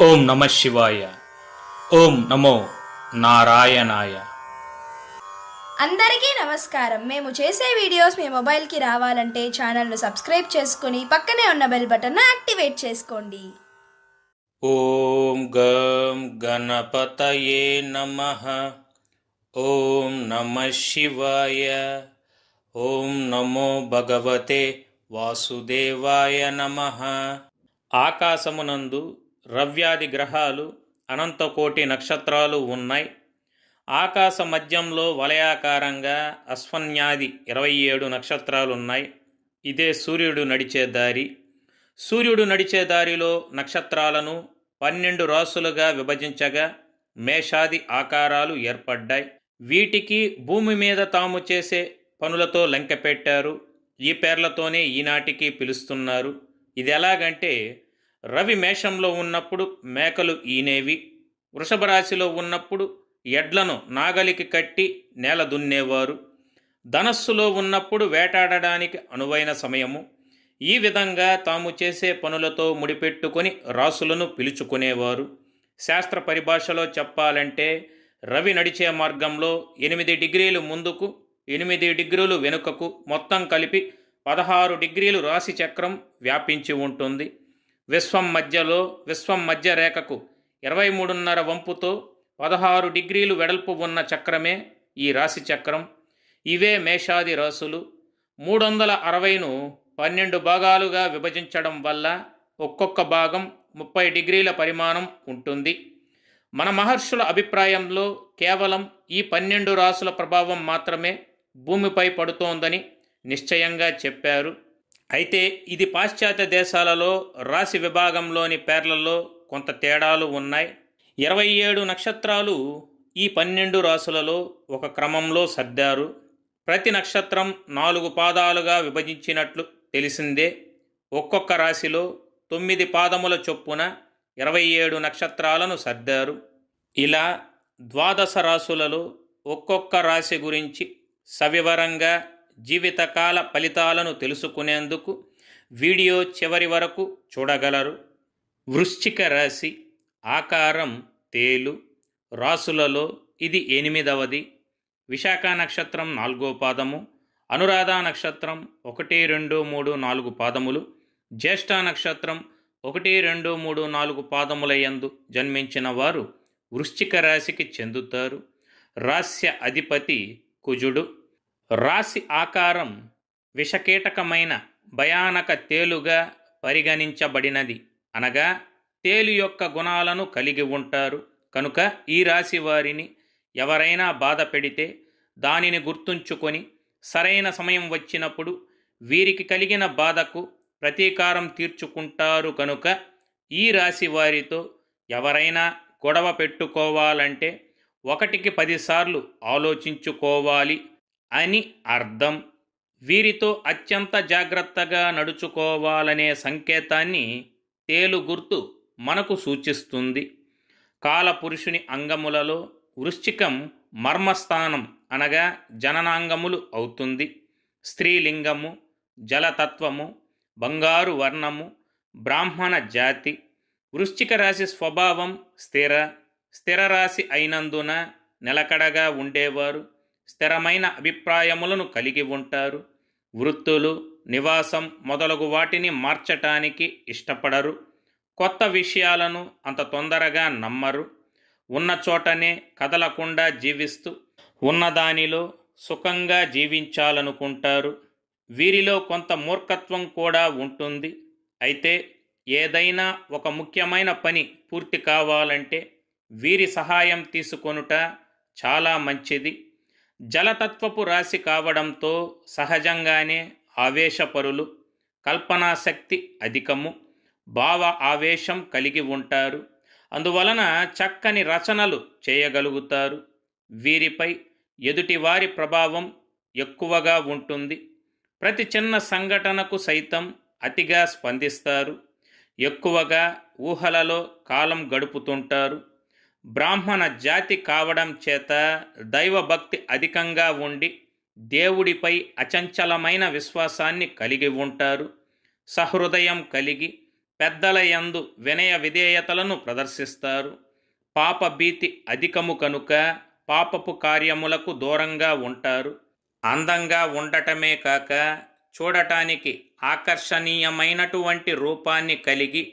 ఓం నమ శివాయ. ఓం నమో నారాయణాయ. అందరికీ నమస్కారం. మేము చేసే వీడియోస్ మీ మొబైల్కి రావాలంటే ఛానల్ను సబ్స్క్రైబ్ చేసుకుని పక్కనే ఉన్న బెల్ బటన్ను యాక్టివేట్ చేసుకోండి. ఓం గం గణపతయే నమః. ఓం నమ శివాయ. ఓం నమో భగవతే వాసుదేవాయ నమః. ఆకాశమునందు రవ్యాది గ్రహాలు అనంతకోటి నక్షత్రాలు ఉన్నాయి. ఆకాశ మధ్యంలో వలయాకారంగా అశ్వన్యాది 27 నక్షత్రాలున్నాయి. ఇదే సూర్యుడు నడిచే దారి. సూర్యుడు నడిచే దారిలో నక్షత్రాలను 12 రాసులుగా విభజించగా మేషాది ఆకారాలు ఏర్పడ్డాయి. వీటికి భూమి మీద తాము చేసే పనులతో లెంకెపెట్టారు. ఈ పేర్లతోనే ఈనాటికి పిలుస్తున్నారు. ఇది ఎలాగంటే, రవి మేషంలో ఉన్నప్పుడు మేకలు ఈనేవి, వృషభ రాశిలో ఉన్నప్పుడు ఎడ్లను నాగలికి కట్టి నేల దున్నేవారు, ధనస్సులో ఉన్నప్పుడు వేటాడడానికి అనువైన సమయము. ఈ విధంగా తాము చేసే పనులతో ముడిపెట్టుకొని రాసులను పిలుచుకునేవారు. శాస్త్ర పరిభాషలో చెప్పాలంటే రవి నడిచే మార్గంలో 8 డిగ్రీలు ముందుకు, 8 డిగ్రీలు వెనుకకు, మొత్తం కలిపి 16 డిగ్రీలు రాశి చక్రం వ్యాపించి ఉంటుంది. విశ్వం మధ్య రేఖకు 23.5 వంపుతో 16 డిగ్రీలు వెడల్పు ఉన్న చక్రమే ఈ రాశి చక్రం. ఇవే మేషాది రాసులు. 360ను 12 భాగాలుగా విభజించడం వల్ల ఒక్కొక్క భాగం 30 డిగ్రీల పరిమాణం ఉంటుంది. మన మహర్షుల అభిప్రాయంలో కేవలం ఈ 12 రాసుల ప్రభావం మాత్రమే భూమిపై పడుతోందని నిశ్చయంగా చెప్పారు. అయితే ఇది పాశ్చాత్య దేశాలలో రాశి విభాగంలోని పేర్లలో కొంత తేడాలు ఉన్నాయి. 27 నక్షత్రాలు ఈ 12 రాసులలో ఒక క్రమంలో సర్దారు. ప్రతి నక్షత్రం 4 పాదాలుగా విభజించినట్లు తెలిసిందే. ఒక్కొక్క రాశిలో 9 పాదముల చొప్పున 27 నక్షత్రాలను సర్దారు. ఇలా 12 రాశులలో ఒక్కొక్క రాశి గురించి సవివరంగా జీవితకాల ఫలితాలను తెలుసుకునేందుకు వీడియో చివరి వరకు చూడగలరు. వృశ్చిక రాశి ఆకారం తేలు. రాసులలో ఇది 8వది. విశాఖ నక్షత్రం 4వ పాదము, అనురాధ నక్షత్రం 1, 2, 3, 4 పాదములు, జ్యేష్ఠ నక్షత్రం 1, 2, 3, 4 పాదములయందు జన్మించిన వారు వృశ్చిక రాశికి చెందుతారు. రాస్య అధిపతి కుజుడు. రాశి ఆకారం విషకీటకమైన భయానక తేలుగా పరిగణించబడినది. అనగా తేలు యొక్క గుణాలను కలిగి ఉంటారు. కనుక ఈ రాశి వారిని ఎవరైనా బాధ పెడితే దానిని గుర్తుంచుకొని సరైన సమయం వచ్చినప్పుడు వీరికి కలిగిన బాధకు ప్రతీకారం తీర్చుకుంటారు. కనుక ఈ రాశి వారితో ఎవరైనా గొడవ పెట్టుకోవాలంటే 1కి 10 సార్లు ఆలోచించుకోవాలి అని అర్థం. వీరితో అత్యంత జాగ్రత్తగా నడుచుకోవాలనే సంకేతాన్ని తేలు గుర్తు మనకు సూచిస్తుంది. కాలపురుషుని అంగములలో వృశ్చికం మర్మస్థానం అనగా జననాంగములు అవుతుంది. స్త్రీలింగము, జలతత్వము, బంగారు వర్ణము, బ్రాహ్మణ జాతి. వృశ్చిక రాశి స్వభావం స్థిర రాశి అయినందున నిలకడగా ఉండేవారు. స్థిరమైన అభిప్రాయములను కలిగి ఉంటారు. వృత్తులు, నివాసం మొదలగు వాటిని మార్చటానికి ఇష్టపడరు. కొత్త విషయాలను అంత తొందరగా నమ్మరు. ఉన్న చోటనే కదలకుండా జీవిస్తూ ఉన్నదానిలో సుఖంగా జీవించాలనుకుంటారు. వీరిలో కొంత మూర్ఖత్వం కూడా ఉంటుంది. అయితే ఏదైనా ఒక ముఖ్యమైన పని పూర్తి కావాలంటే వీరి సహాయం తీసుకొనుట చాలా మంచిది. జలతత్వపు రాశి కావడంతో సహజంగానే ఆవేశపరులు, కల్పనాశక్తి అధికము, భావ ఆవేశం కలిగి ఉంటారు. అందువలన చక్కని రచనలు చేయగలుగుతారు. వీరిపై ఎదుటివారి ప్రభావం ఎక్కువగా ఉంటుంది. ప్రతి చిన్న సంఘటనకు సైతం అతిగా స్పందిస్తారు. ఎక్కువగా ఊహలలో కాలం గడుపుతుంటారు. బ్రాహ్మణ జాతి కావడం చేత దైవభక్తి అధికంగా ఉండి దేవుడిపై అచంచలమైన విశ్వాసాన్ని కలిగి ఉంటారు. సహృదయం కలిగి పెద్దల యందు వినయ విధేయతలను ప్రదర్శిస్తారు. పాప భీతి అధికము కనుక పాపపు కార్యములకు దూరంగా ఉంటారు. అందంగా ఉండటమే కాక చూడటానికి ఆకర్షణీయమైనటువంటి రూపాన్ని కలిగి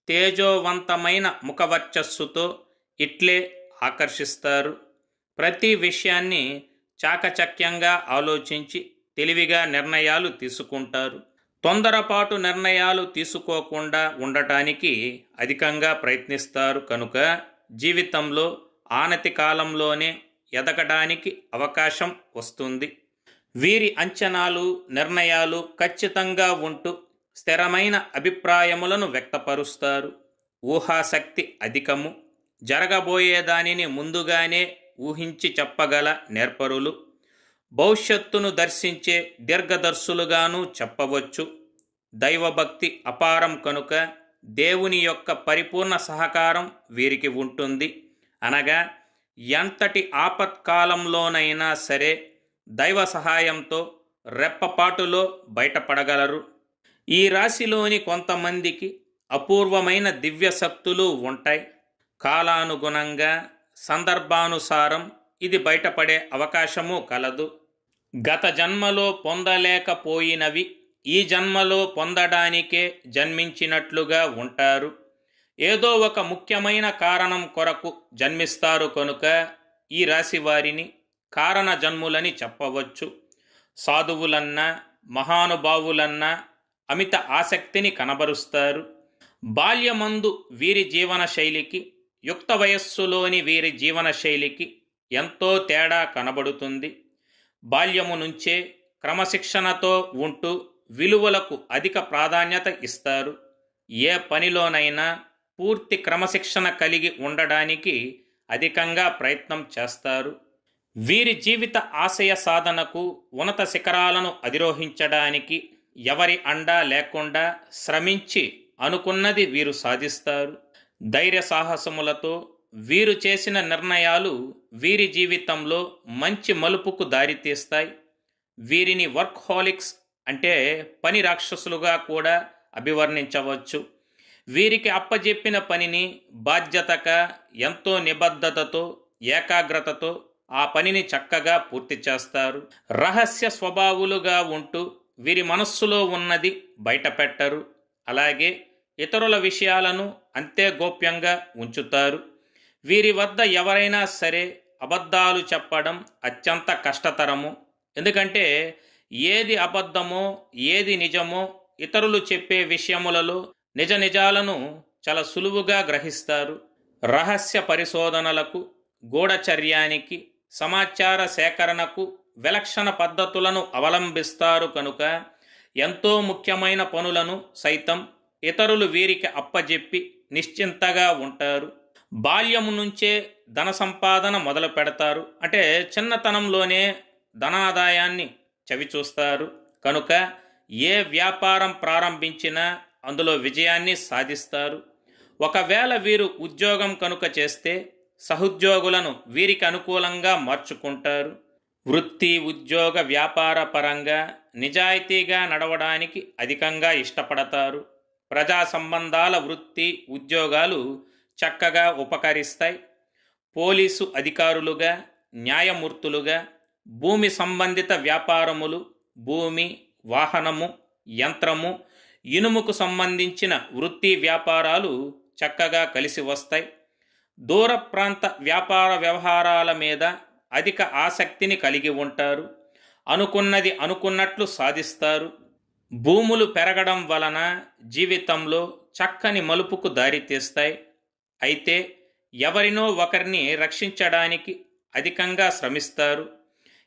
తేజోవంతమైన ముఖవర్చస్సుతో ఇట్లే ఆకర్షిస్తారు. ప్రతి విషయాన్ని చాకచక్యంగా ఆలోచించి తెలివిగా నిర్ణయాలు తీసుకుంటారు. తొందరపాటు నిర్ణయాలు తీసుకోకుండా ఉండటానికి అధికంగా ప్రయత్నిస్తారు కనుక జీవితంలో ఆనతి కాలంలోనే ఎదగడానికి అవకాశం వస్తుంది. వీరి అంచనాలు నిర్ణయాలు ఖచ్చితంగా ఉంటూ స్థిరమైన అభిప్రాయములను వ్యక్తపరుస్తారు. ఊహాశక్తి అధికము. జరగబోయేదానిని ముందుగానే ఊహించి చెప్పగల నేర్పరులు. భవిష్యత్తును దర్శించే దీర్ఘదర్శులుగాను చెప్పవచ్చు. దైవభక్తి అపారం కనుక దేవుని యొక్క పరిపూర్ణ సహకారం వీరికి ఉంటుంది. అనగా ఎంతటి ఆపత్కాలంలోనైనా సరే దైవ సహాయంతో రెప్పపాటులో బయటపడగలరు. ఈ రాశిలోని కొంతమందికి అపూర్వమైన దివ్య శక్తులు ఉంటాయి. కాలానుగుణంగా సందర్భానుసారం ఇది బయటపడే అవకాశము కలదు. గత జన్మలో పొందలేకపోయినవి ఈ జన్మలో పొందడానికే జన్మించినట్లుగా ఉంటారు. ఏదో ఒక ముఖ్యమైన కారణం కొరకు జన్మిస్తారు కనుక ఈ రాశి వారిని కారణ జన్ములని చెప్పవచ్చు. సాధువులన్నా మహానుభావులన్నా అమిత ఆసక్తిని కనబరుస్తారు. బాల్యమందు వీరి జీవన శైలికి యుక్త వయస్సులోని వీరి జీవన శైలికి ఎంతో తేడా కనబడుతుంది. బాల్యము నుంచే క్రమశిక్షణతో ఉంటూ విలువలకు అధిక ప్రాధాన్యత ఇస్తారు. ఏ పనిలోనైనా పూర్తి క్రమశిక్షణ కలిగి ఉండడానికి అధికంగా ప్రయత్నం చేస్తారు. వీరి జీవిత ఆశయ సాధనకు ఉన్నత శిఖరాలను అధిరోహించడానికి ఎవరి అండా లేకుండా శ్రమించి అనుకున్నది వీరు సాధిస్తారు. ధైర్య సాహసములతో వీరు చేసిన నిర్ణయాలు వీరి జీవితంలో మంచి మలుపుకు దారితీస్తాయి. వీరిని వర్క్హాలిక్స్ అంటే పని రాక్షసులుగా కూడా అభివర్ణించవచ్చు. వీరికి అప్పజెప్పిన పనిని బాధ్యతగా ఎంతో నిబద్ధతతో ఏకాగ్రతతో ఆ పనిని చక్కగా పూర్తి చేస్తారు. రహస్య స్వభావులుగా ఉంటూ వీరి మనస్సులో ఉన్నది బయటపెట్టరు. అలాగే ఇతరుల విషయాలను అంతే గోప్యంగా ఉంచుతారు. వీరి వద్ద ఎవరైనా సరే అబద్ధాలు చెప్పడం అత్యంత కష్టతరము. ఎందుకంటే ఏది అబద్ధమో ఏది నిజమో ఇతరులు చెప్పే విషయములలో నిజ నిజాలను చాలా సులువుగా గ్రహిస్తారు. రహస్య పరిశోధనలకు గూఢచర్యానికి సమాచార సేకరణకు విలక్షణ పద్ధతులను అవలంబిస్తారు కనుక ఎంతో ముఖ్యమైన పనులను సైతం ఇతరులు వీరికి అప్పజెప్పి నిశ్చింతగా ఉంటారు. బాల్యము నుంచే ధన సంపాదన మొదలు పెడతారు. అంటే చిన్నతనంలోనే ధనాదాయాన్ని చవిచూస్తారు కనుక ఏ వ్యాపారం ప్రారంభించినా అందులో విజయాన్ని సాధిస్తారు. ఒకవేళ వీరు ఉద్యోగం కనుక చేస్తే సహోద్యోగులను వీరికి అనుకూలంగా మార్చుకుంటారు. వృత్తి ఉద్యోగ వ్యాపార పరంగా నిజాయితీగా నడవడానికి అధికంగా ఇష్టపడతారు. ప్రజా సంబంధాల వృత్తి ఉద్యోగాలు చక్కగా ఉపకరిస్తాయి. పోలీసు అధికారులుగా న్యాయమూర్తులుగా భూమి సంబంధిత వ్యాపారములు భూమి వాహనము యంత్రము ఇనుముకు సంబంధించిన వృత్తి వ్యాపారాలు చక్కగా కలిసి వస్తాయి. దూర ప్రాంత వ్యాపార వ్యవహారాల మీద అధిక ఆసక్తిని కలిగి ఉంటారు. అనుకున్నది అనుకున్నట్లు సాధిస్తారు. భూములు పెరగడం వలన జీవితంలో చక్కని మలుపుకు దారితీస్తాయి. అయితే ఎవరినో ఒకరిని రక్షించడానికి అధికంగా శ్రమిస్తారు.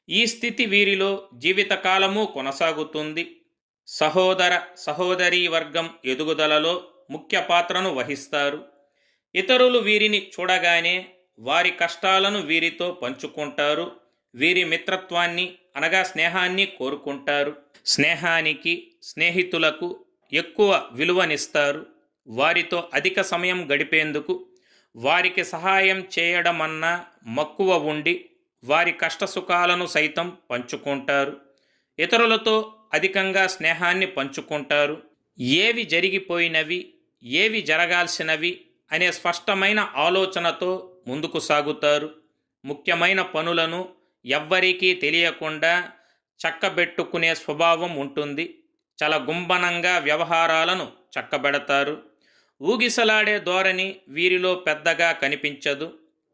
ఈ స్థితి వీరిలో జీవితకాలము కొనసాగుతుంది. సహోదర సహోదరీ వర్గం ఎదుగుదలలో ముఖ్య పాత్రను వహిస్తారు. ఇతరులు వీరిని చూడగానే వారి కష్టాలను వీరితో పంచుకుంటారు. వీరి మిత్రత్వాన్ని అనగా స్నేహాన్ని కోరుకుంటారు. స్నేహానికి స్నేహితులకు ఎక్కువ విలువనిస్తారు. వారితో అధిక సమయం గడిపేందుకు వారికి సహాయం చేయడమన్నా మక్కువ ఉండి వారి కష్టసుఖాలను సైతం పంచుకుంటారు. ఇతరులతో అధికంగా స్నేహాన్ని పంచుకుంటారు. ఏవి జరిగిపోయినవి ఏవి జరగాల్సినవి అనే స్పష్టమైన ఆలోచనతో ముందుకు సాగుతారు. ముఖ్యమైన పనులను ఎవ్వరికీ తెలియకుండా చక్కబెట్టుకునే స్వభావం ఉంటుంది. చాలా గుంభనంగా వ్యవహారాలను చక్కబెడతారు. ఊగిసలాడే ధోరణి వీరిలో పెద్దగా కనిపించదు.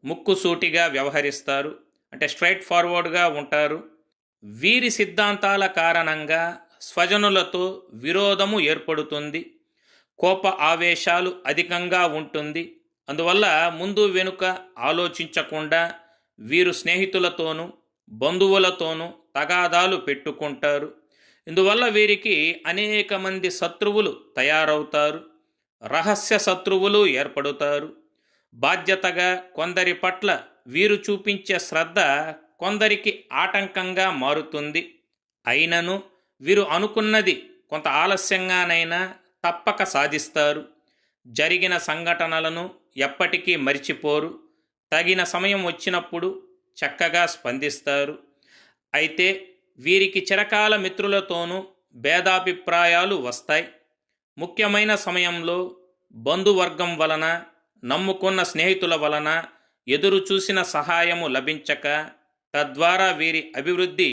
ముక్కుసూటిగా వ్యవహరిస్తారు, అంటే స్ట్రైట్ ఫార్వర్డ్గా ఉంటారు. వీరి సిద్ధాంతాల కారణంగా స్వజనులతో విరోధము ఏర్పడుతుంది. కోప ఆవేశాలు అధికంగా ఉంటుంది. అందువల్ల ముందు వెనుక ఆలోచించకుండా వీరు స్నేహితులతోనూ బంధువులతోనూ తగాదాలు పెట్టుకుంటారు. ఇందువల్ల వీరికి అనేక మంది శత్రువులు తయారవుతారు. రహస్య శత్రువులు ఏర్పడుతారు. బాధ్యతగా కొందరి పట్ల వీరు చూపించే శ్రద్ధ కొందరికి ఆటంకంగా మారుతుంది. అయినను వీరు అనుకున్నది కొంత ఆలస్యంగానైనా తప్పక సాధిస్తారు. జరిగిన సంఘటనలను ఎప్పటికీ మరిచిపోరు. తగిన సమయం వచ్చినప్పుడు చక్కగా స్పందిస్తారు. అయితే వీరికి చిరకాల మిత్రులతోనూ భేదాభిప్రాయాలు వస్తాయి. ముఖ్యమైన సమయంలో బంధువర్గం వలన, నమ్ముకున్న స్నేహితుల వలన ఎదురు చూసిన సహాయము లభించక తద్వారా వీరి అభివృద్ధి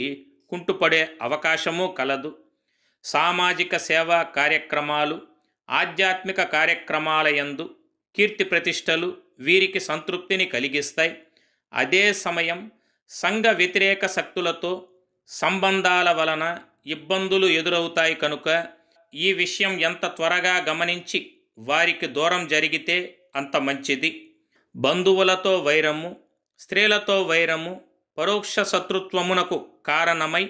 కుంటుపడే అవకాశము కలదు. సామాజిక సేవా కార్యక్రమాలు, ఆధ్యాత్మిక కార్యక్రమాల యందు కీర్తి ప్రతిష్టలు వీరికి సంతృప్తిని కలిగిస్తాయి. అదే సమయం సంఘ వ్యతిరేక శక్తులతో సంబంధాల వలన ఇబ్బందులు ఎదురవుతాయి కనుక ఈ విషయం ఎంత త్వరగా గమనించి వారికి దూరం జరిగితే అంత మంచిది. బంధువులతో వైరము, స్త్రీలతో వైరము పరోక్ష శత్రుత్వమునకు కారణమై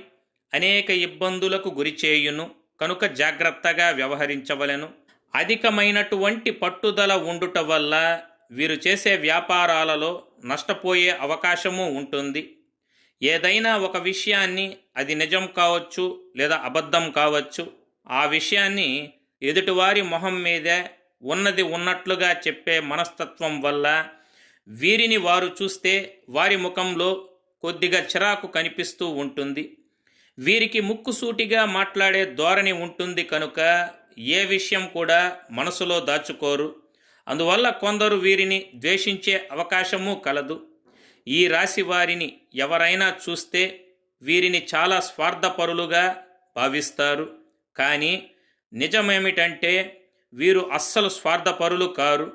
అనేక ఇబ్బందులకు గురిచేయును కనుక జాగ్రత్తగా వ్యవహరించవలెను. అధికమైనటువంటి పట్టుదల ఉండుట వల్ల వీరు చేసే వ్యాపారాలలో నష్టపోయే అవకాశము ఉంటుంది. ఏదైనా ఒక విషయాన్ని, అది నిజం కావచ్చు లేదా అబద్ధం కావచ్చు, ఆ విషయాన్ని ఎదుటివారి మొహం మీదే ఉన్నది ఉన్నట్లుగా చెప్పే మనస్తత్వం వల్ల వీరిని వారు చూస్తే వారి ముఖంలో కొద్దిగా చిరాకు కనిపిస్తూ ఉంటుంది. వీరికి ముక్కుసూటిగా మాట్లాడే ధోరణి ఉంటుంది కనుక ఏ విషయం కూడా మనసులో దాచుకోరు. అందువల్ల కొందరు వీరిని ద్వేషించే అవకాశము కలదు. ఈ రాశి వారిని ఎవరైనా చూస్తే వీరిని చాలా స్వార్థపరులుగా భావిస్తారు. కానీ నిజమేమిటంటే వీరు అస్సలు స్వార్థపరులు కారు.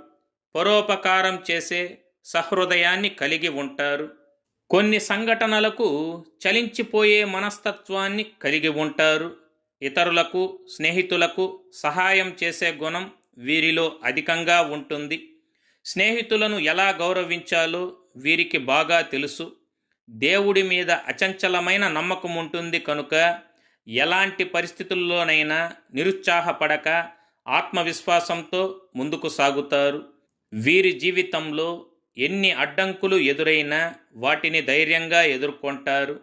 పరోపకారం చేసే సహృదయాన్ని కలిగి ఉంటారు. కొన్ని సంఘటనలకు చలించిపోయే మనస్తత్వాన్ని కలిగి ఉంటారు. ఇతరులకు, స్నేహితులకు సహాయం చేసే గుణం వీరిలో అధికంగా ఉంటుంది. స్నేహితులను ఎలా గౌరవించాలో వీరికి బాగా తెలుసు. దేవుడి మీద అచంచలమైన నమ్మకం ఉంటుంది కనుక ఎలాంటి పరిస్థితుల్లోనైనా నిరుత్సాహపడక ఆత్మవిశ్వాసంతో ముందుకు సాగుతారు. వీరి జీవితంలో ఎన్ని అడ్డంకులు ఎదురైనా వాటిని ధైర్యంగా ఎదుర్కొంటారు.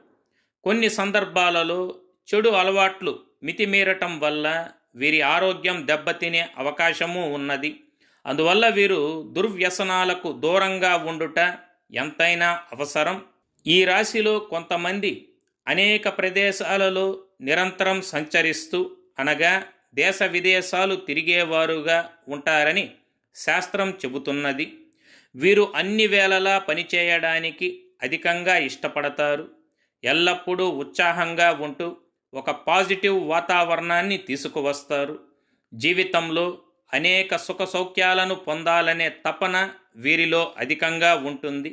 కొన్ని సందర్భాలలో చెడు అలవాట్లు మితిమీరటం వల్ల వీరి ఆరోగ్యం దెబ్బతినే అవకాశము ఉన్నది. అందువల్ల వీరు దుర్వ్యసనాలకు దూరంగా ఉండుట ఎంతైనా అవసరం. ఈ రాశిలో కొంతమంది అనేక ప్రదేశాలలో నిరంతరం సంచరిస్తూ, అనగా దేశ విదేశాలు తిరిగేవారుగా ఉంటారని శాస్త్రం చెబుతున్నది. వీరు అన్ని వేళలా పనిచేయడానికి అధికంగా ఇష్టపడతారు. ఎల్లప్పుడూ ఉత్సాహంగా ఉంటూ ఒక పాజిటివ్ వాతావరణాన్ని తీసుకువస్తారు. జీవితంలో అనేక సుఖ సౌఖ్యాలను పొందాలనే తపన వీరిలో అధికంగా ఉంటుంది.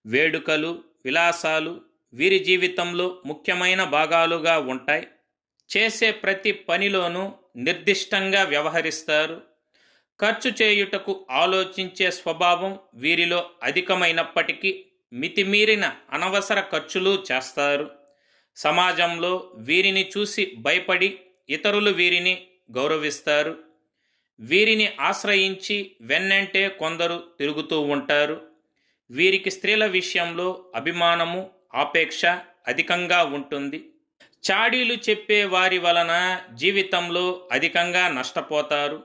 వేడుకలు, విలాసాలు వీరి జీవితంలో ముఖ్యమైన భాగాలుగా ఉంటాయి. చేసే ప్రతి పనిలోనూ నిర్దిష్టంగా వ్యవహరిస్తారు. ఖర్చు చేయుటకు ఆలోచించే స్వభావం వీరిలో అధికమైనప్పటికీ మితిమీరిన అనవసర ఖర్చులు చేస్తారు. సమాజంలో వీరిని చూసి భయపడి ఇతరులు వీరిని గౌరవిస్తారు. వీరిని ఆశ్రయించి వెన్నంటే కొందరు తిరుగుతూ ఉంటారు. వీరికి స్త్రీల విషయంలో అభిమానము, ఆపేక్ష అధికంగా ఉంటుంది. చాడీలు చెప్పే వారి వలన జీవితంలో అధికంగా నష్టపోతారు.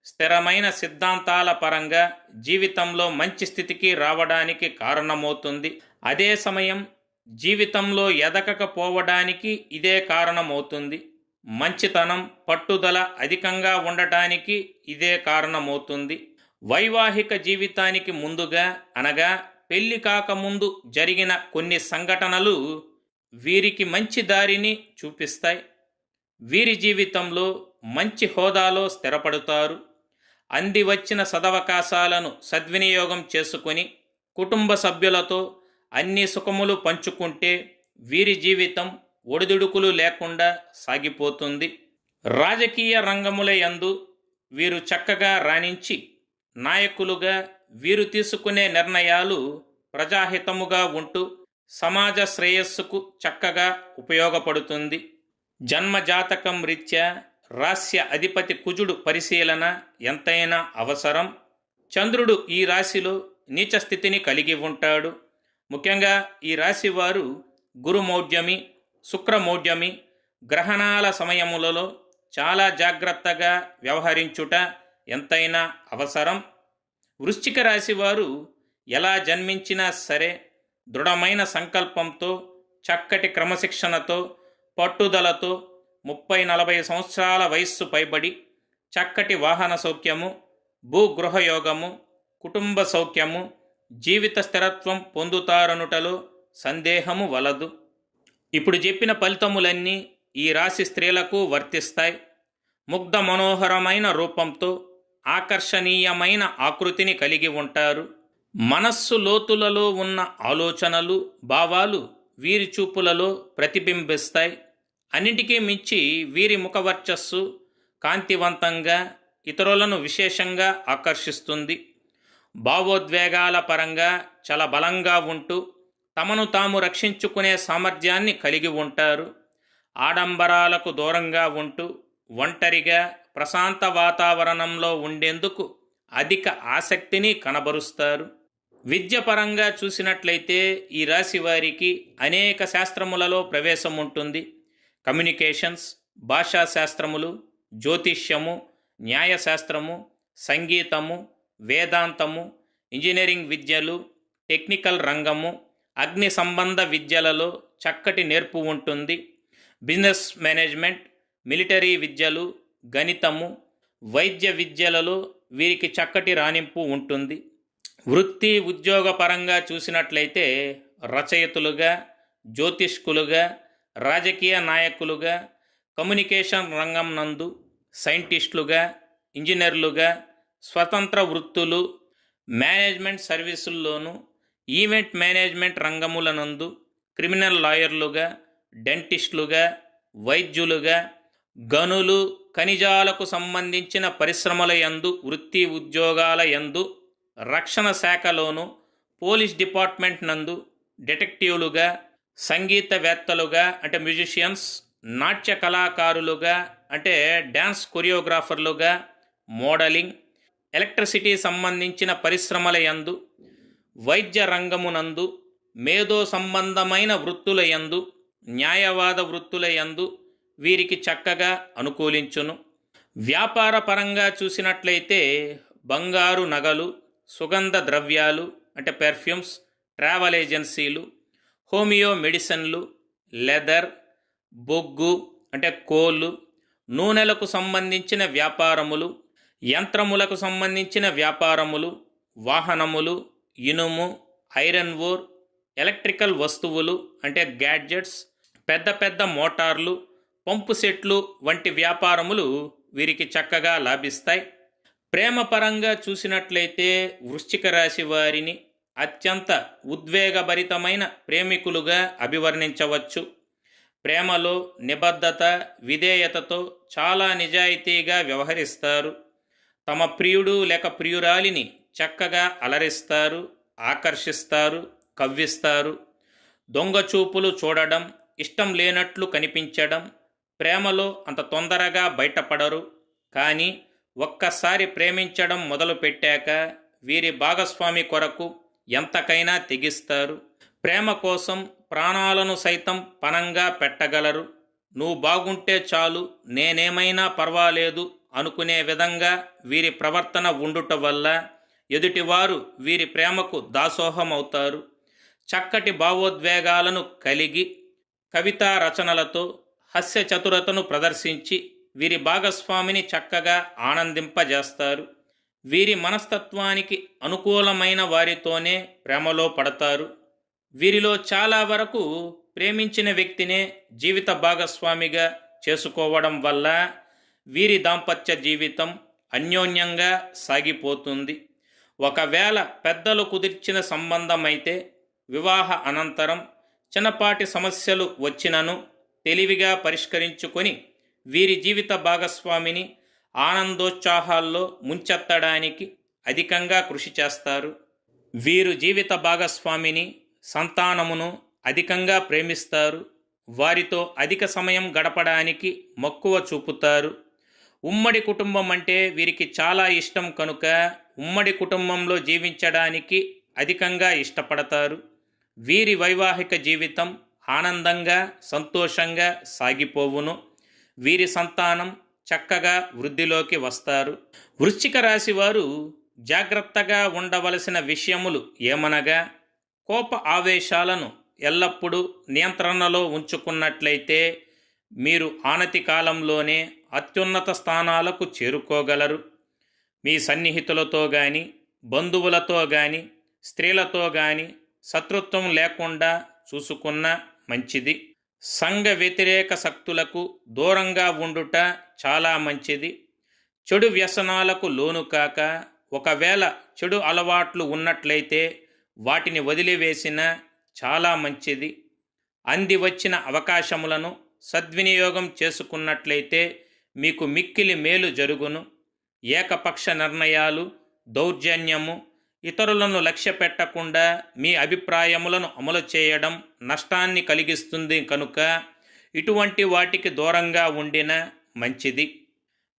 స్థిరమైన సిద్ధాంతాల పరంగా జీవితంలో మంచి స్థితికి రావడానికి కారణమవుతుంది. అదే సమయం జీవితంలో ఎదగకపోవడానికి ఇదే కారణమవుతుంది. మంచితనం, పట్టుదల అధికంగా ఉండటానికి ఇదే కారణమవుతుంది. వైవాహిక జీవితానికి ముందుగా అనగా పెళ్లి కాకముందు జరిగిన కొన్ని సంఘటనలు వీరికి మంచి దారిని చూపిస్తాయి. వీరి జీవితంలో మంచి హోదాలో స్థిరపడతారు. అంది వచ్చిన సదవకాశాలను సద్వినియోగం చేసుకొని కుటుంబ సభ్యులతో అన్ని సుఖములు పంచుకుంటే వీరి జీవితం ఒడిదుడుకులు లేకుండా సాగిపోతుంది. రాజకీయ రంగముల యందు వీరు చక్కగా రాణించి నాయకులుగా వీరు తీసుకునే నిర్ణయాలు ప్రజాహితముగా ఉంటూ సమాజ శ్రేయస్సుకు చక్కగా ఉపయోగపడుతుంది. జన్మజాతకం రీత్యా రాస్య అధిపతి కుజుడు పరిశీలన ఎంతైనా అవసరం. చంద్రుడు ఈ రాశిలో నీచ స్థితిని కలిగి ఉంటాడు. ముఖ్యంగా ఈ రాశి వారు గురుమౌఢ్యమి, శుక్రమౌఢ్యమి గ్రహణాల సమయములలో చాలా జాగ్రత్తగా వ్యవహరించుట ఎంతైనా అవసరం. వృశ్చిక రాశి వారు ఎలా జన్మించినా సరే దృఢమైన సంకల్పంతో, చక్కటి క్రమశిక్షణతో, పట్టుదలతో 30-40 సంవత్సరాల వయస్సు పైబడి చక్కటి వాహన సౌఖ్యము, భూగృహయోగము, కుటుంబ సౌఖ్యము, జీవిత స్థిరత్వం పొందుతారనుటలో సందేహము వలదు. ఇప్పుడు చెప్పిన ఫలితములన్నీ ఈ రాశి స్త్రీలకు వర్తిస్తాయి. ముగ్ధ మనోహరమైన రూపంతో ఆకర్షణీయమైన ఆకృతిని కలిగి ఉంటారు. మనస్సు లోతులలో ఉన్న ఆలోచనలు, భావాలు వీరి చూపులలో ప్రతిబింబిస్తాయి. అన్నిటికీ మించి వీరి ముఖవర్చస్సు కాంతివంతంగా ఇతరులను విశేషంగా ఆకర్షిస్తుంది. భావోద్వేగాల పరంగా చాలా బలంగా ఉంటూ తమను తాము రక్షించుకునే సామర్థ్యాన్ని కలిగి ఉంటారు. ఆడంబరాలకు దూరంగా ఉంటూ ఒంటరిగా ప్రశాంత వాతావరణంలో ఉండేందుకు అధిక ఆసక్తిని కనబరుస్తారు. విద్యపరంగా చూసినట్లయితే ఈ రాశి వారికి అనేక శాస్త్రములలో ప్రవేశం ఉంటుంది. కమ్యూనికేషన్స్, భాషాశాస్త్రములు, జ్యోతిష్యము, న్యాయశాస్త్రము, సంగీతము, వేదాంతము, ఇంజనీరింగ్ విద్యలు, టెక్నికల్ రంగము, అగ్ని సంబంధ విద్యలలో చక్కటి నేర్పు ఉంటుంది. బిజినెస్ మేనేజ్మెంట్, మిలిటరీ విద్యలు, గణితము, వైద్య విద్యలలో వీరికి చక్కటి రాణింపు ఉంటుంది. వృత్తి ఉద్యోగ పరంగా చూసినట్లయితే రచయితలుగా, జ్యోతిష్కులుగా, రాజకీయ నాయకులుగా, కమ్యూనికేషన్ రంగం నందు సైంటిస్టులుగా, ఇంజనీర్లుగా, స్వతంత్ర వృత్తులు, మేనేజ్మెంట్ సర్వీసుల్లోనూ, ఈవెంట్ మేనేజ్మెంట్ రంగముల నందు క్రిమినల్ లాయర్లుగా, డెంటిస్టులుగా, వైద్యులుగా, గనులు, ఖనిజాలకు సంబంధించిన పరిశ్రమల యందు, వృత్తి ఉద్యోగాల యందు, రక్షణ శాఖలోను, పోలీస్ డిపార్ట్మెంట్ నందు డిటెక్టివ్లుగా, సంగీతవేత్తలుగా అంటే మ్యూజిషియన్స్, నాట్య కళాకారులుగా అంటే డ్యాన్స్ కొరియోగ్రాఫర్లుగా, మోడలింగ్, ఎలక్ట్రిసిటీ సంబంధించిన పరిశ్రమల యందు, వైద్య రంగమునందు, మేధో సంబంధమైన వృత్తుల యందు, న్యాయవాద వృత్తుల యందు వీరికి చక్కగా అనుకూలించును. వ్యాపార పరంగా చూసినట్లయితే బంగారు నగలు, సుగంధ ద్రవ్యాలు అంటే పెర్ఫ్యూమ్స్, ట్రావెల్ ఏజెన్సీలు, హోమియో మెడిసిన్లు, లెదర్, బొగ్గు అంటే కోళ్ళు, నూనెలకు సంబంధించిన వ్యాపారములు, యంత్రములకు సంబంధించిన వ్యాపారములు, వాహనములు, ఇనుము, ఐరన్ ఓర్, ఎలక్ట్రికల్ వస్తువులు అంటే గ్యాడ్జెట్స్, పెద్ద పెద్ద మోటార్లు, పంపు సెట్లు వంటి వ్యాపారములు వీరికి చక్కగా లాభిస్తాయి. ప్రేమ పరంగా చూసినట్లయితే వృశ్చిక రాశి వారిని అత్యంత ఉద్వేగభరితమైన ప్రేమికులుగా అభివర్ణించవచ్చు. ప్రేమలో నిబద్ధత, విధేయతతో చాలా నిజాయితీగా వ్యవహరిస్తారు. తమ ప్రియుడు లేక ప్రియురాలిని చక్కగా అలరిస్తారు, ఆకర్షిస్తారు, కవ్విస్తారు. దొంగచూపులు చూడడం, ఇష్టం లేనట్లు కనిపించడం, ప్రేమలో అంత తొందరగా బయటపడరు. కానీ ఒక్కసారి ప్రేమించడం మొదలుపెట్టాక వీరి భాగస్వామి కొరకు ఎంతకైనా తెగిస్తారు. ప్రేమ కోసం ప్రాణాలను సైతం పణంగా పెట్టగలరు. నువ్వు బాగుంటే చాలు, నేనేమైనా పర్వాలేదు అనుకునే విధంగా వీరి ప్రవర్తన ఉండుట వల్ల ఎదుటివారు వీరి ప్రేమకు దాసోహమవుతారు. చక్కటి భావోద్వేగాలను కలిగి కవితా రచనలతో, హాస్య చతురతను ప్రదర్శించి వీరి భాగస్వామిని చక్కగా ఆనందింపజేస్తారు. వీరి మనస్తత్వానికి అనుకూలమైన వారితోనే ప్రేమలో పడతారు. వీరిలో చాలా వరకు ప్రేమించిన వ్యక్తినే జీవిత భాగస్వామిగా చేసుకోవడం వల్ల వీరి దాంపత్య జీవితం అన్యోన్యంగా సాగిపోతుంది. ఒకవేళ పెద్దలు కుదిర్చిన సంబంధమైతే వివాహ అనంతరం చిన్నపాటి సమస్యలు వచ్చినను తెలివిగా పరిష్కరించుకొని వీరి జీవిత భాగస్వామిని ఆనందోత్సాహాల్లో ముంచెత్తడానికి అధికంగా కృషి చేస్తారు. వీరు జీవిత భాగస్వామిని, సంతానమును అధికంగా ప్రేమిస్తారు. వారితో అధిక సమయం గడపడానికి మక్కువ చూపుతారు. ఉమ్మడి కుటుంబం అంటే వీరికి చాలా ఇష్టం కనుక ఉమ్మడి కుటుంబంలో జీవించడానికి అధికంగా ఇష్టపడతారు. వీరి వైవాహిక జీవితం ఆనందంగా, సంతోషంగా సాగిపోవును. వీరి సంతానం చక్కగా వృద్ధిలోకి వస్తారు. వృశ్చిక రాశి వారు జాగ్రత్తగా ఉండవలసిన విషయములు ఏమనగా, కోప ఆవేశాలను ఎల్లప్పుడూ నియంత్రణలో ఉంచుకున్నట్లయితే మీరు ఆనతి కాలంలోనే అత్యున్నత స్థానాలకు చేరుకోగలరు. మీ సన్నిహితులతో కానీ, బంధువులతో కానీ, స్త్రీలతో కానీ శత్రుత్వం లేకుండా చూసుకున్న మంచిది. సంఘ వ్యతిరేక శక్తులకు దూరంగా ఉండుట చాలా మంచిది. చెడు వ్యసనాలకు లోను కాక, ఒకవేళ చెడు అలవాట్లు ఉన్నట్లయితే వాటిని వదిలివేసిన చాలా మంచిది. అంది వచ్చిన అవకాశములను సద్వినియోగం చేసుకున్నట్లయితే మీకు మిక్కిలి మేలు జరుగును. ఏకపక్ష నిర్ణయాలు, దౌర్జన్యము, ఇతరులను లక్ష్య పెట్టకుండా మీ అభిప్రాయములను అమలు చేయడం నష్టాన్ని కలిగిస్తుంది కనుక ఇటువంటి వాటికి దూరంగా ఉండిన మంచిది.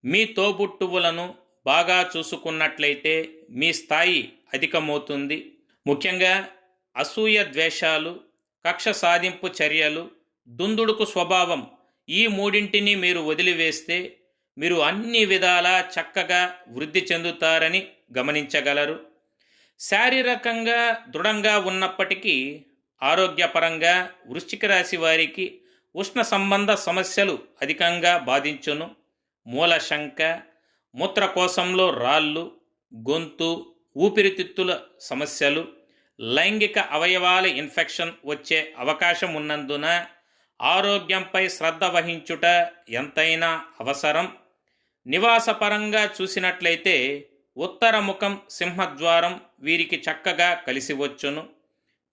మీ తోబుట్టువులను బాగా చూసుకున్నట్లయితే మీ స్థాయి అధికమవుతుంది. ముఖ్యంగా అసూయ, ద్వేషాలు, కక్ష సాధింపు చర్యలు, దుందుడుకు స్వభావం, ఈ మూడింటిని మీరు వదిలివేస్తే మీరు అన్ని విధాలా చక్కగా వృద్ధి చెందుతారని గమనించగలరు. శారీరకంగా దృఢంగా ఉన్నప్పటికీ ఆరోగ్యపరంగా వృశ్చిక రాశి వారికి ఉష్ణ సంబంధ సమస్యలు అధికంగా బాధించును. మూలశంక, మూత్రకోశంలో రాళ్ళు, గొంతు, ఊపిరితిత్తుల సమస్యలు, లైంగిక అవయవాల ఇన్ఫెక్షన్ వచ్చే అవకాశం ఉన్నందున ఆరోగ్యంపై శ్రద్ధ వహించుట ఎంతైనా అవసరం. నివాసపరంగా చూసినట్లయితే ఉత్తర ముఖం, సింహద్వారం వీరికి చక్కగా కలిసి వచ్చును.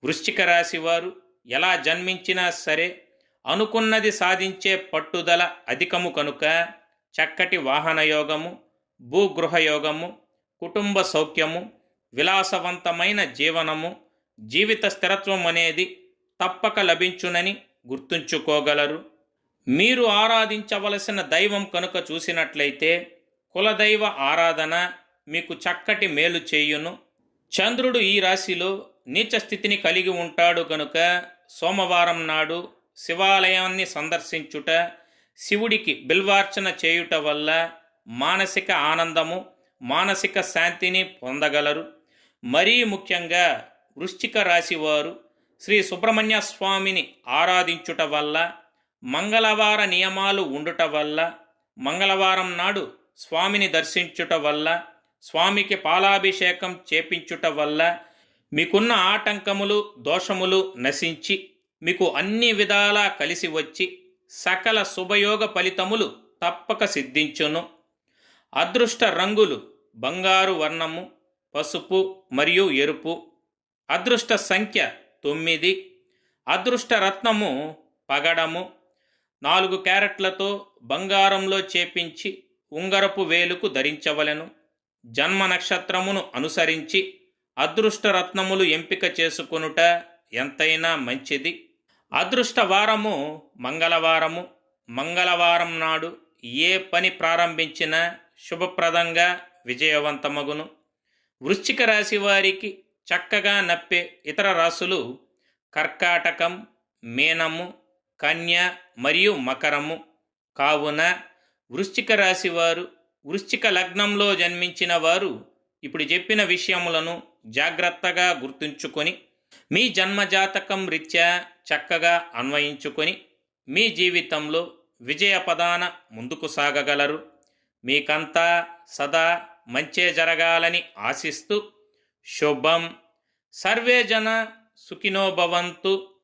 వృశ్చిక రాశి వారు ఎలా జన్మించినా సరే అనుకున్నది సాధించే పట్టుదల అధికము కనుక చక్కటి వాహనయోగము, భూగృహయోగము, కుటుంబ సౌఖ్యము, విలాసవంతమైన జీవనము, జీవిత స్థిరత్వం అనేది తప్పక లభించునని గుర్తుంచుకోగలరు. మీరు ఆరాధించవలసిన దైవం కనుక చూసినట్లయితే కులదైవ ఆరాధన మీకు చక్కటి మేలు చేయును. చంద్రుడు ఈ రాశిలో నీచ స్థితిని కలిగి ఉంటాడు కనుక సోమవారం నాడు శివాలయాన్ని సందర్శించుట, శివుడికి బిల్వార్చన చేయుట వల్ల మానసిక ఆనందము, మానసిక శాంతిని పొందగలరు. మరీ ముఖ్యంగా వృశ్చిక రాశి వారు శ్రీ సుబ్రహ్మణ్య స్వామిని ఆరాధించుట వల్ల, మంగళవార నియమాలు ఉండుట వల్ల, మంగళవారం నాడు స్వామిని దర్శించుట వల్ల, స్వామికి పాలాభిషేకం చేపించుట వల్ల మీకున్న ఆటంకములు, దోషములు నశించి మీకు అన్ని విధాలా కలిసి వచ్చి సకల శుభయోగ ఫలితములు తప్పక సిద్ధించును. అదృష్ట రంగులు బంగారు వర్ణము, పసుపు మరియు ఎరుపు. అదృష్ట సంఖ్య 9. అదృష్ట రత్నము పగడము. 4 క్యారెట్లతో బంగారంలో చేపించి ఉంగరపు వేలుకు ధరించవలెను. జన్మ నక్షత్రమును అనుసరించి అదృష్ట రత్నములు ఎంపిక చేసుకొనుట ఎంతైనా మంచిది. అదృష్ట వారము మంగళవారము. మంగళవారం నాడు ఏ పని ప్రారంభించినా శుభప్రదంగా విజయవంతమగును. వృశ్చిక రాశి వారికి చక్కగా నప్పే ఇతర రాశులు కర్కాటకం, మీనము, కన్య మరియు మకరము. కావున వృశ్చిక రాశి వారు, వృశ్చిక లగ్నంలో జన్మించిన వారు ఇప్పుడు చెప్పిన విషయములను జాగ్రత్తగా గుర్తుంచుకొని మీ జన్మజాతకం రీత్యా చక్కగా అన్వయించుకొని మీ జీవితంలో విజయపదాన ముందుకు సాగగలరు. మీకంతా సదా మంచే జరగాలని ఆశిస్తూ శుభం. సర్వే జన సుఖినో భవంతు.